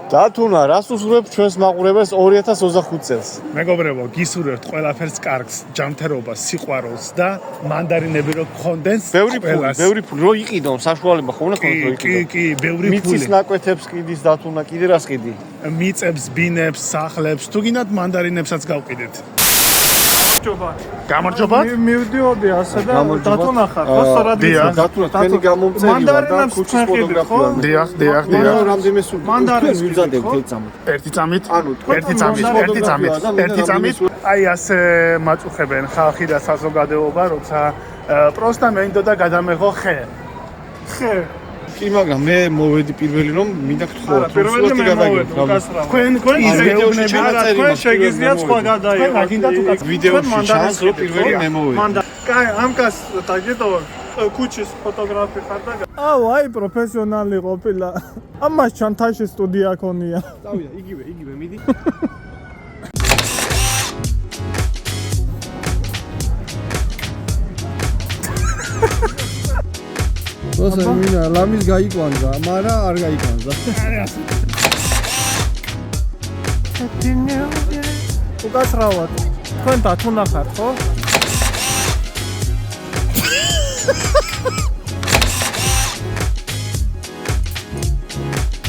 დათუნა, რას უსურვებ ჩვენს მაყურებელს 2025 წელს? მეგობრებო, გისურვებთ ყველაფერს კარგს, ჯანმრთელობას, სიყვარულს და მანდარინები რო გქონდეს. ბევრი ფული რო იყიდონ, საშუალება ხო უნდა ქონდეს რო იყიდონ. კი, ბევრი ფული. მიწის ნაკვეთებს ყიდის დათუნა, კიდე რას ყიდი? მიწებს, ბინებს, სახლებს, თუ გინდათ მანდარინებსაც გავყიდეთ. გამარჯობა. მივდიოდი ასე და დათუნა ხარ, ხო სწორად დიახ. დათუნა, თქვენი გამომწერი ვარ და ქუჩის ფოტოგრაფია. დიახ. რამდენიმე სულ მანდარინს ვიზადებ თელ წამით. ერთი წამით. ანუ ერთი წამით. აი ასე მაწუხებენ ხალხი და საზოგადოება, როცა პროსტა მეინდოდა გადამეღო ხე. კი, მაგრამ მე მოვედი პირველი რომ მინდა გთხოვოთ. პირველი მე მოვედი, უკასრავად. თქვენ ვიდეოში ჩანაწერი თქვენ შეგიძლიათ სხვა გადაიღოთ. მაგინდათ უკაც ვიდეოში ჩანს რომ პირველი მე მოვედი. კაი, ამ კაც დაგეტო ქუჩის ფოტოგრაფი ხარ და აი პროფესიონალი ყოფილა. ამას ჩანთაში სტუდია ქონია. დავიდა, იგივე მიდი. როცა მინა ლამის გაიკვანდა, მაგრამ არ გაიკვანდა. უკასრავად. თქვენ დათუნა ხართ, ხო?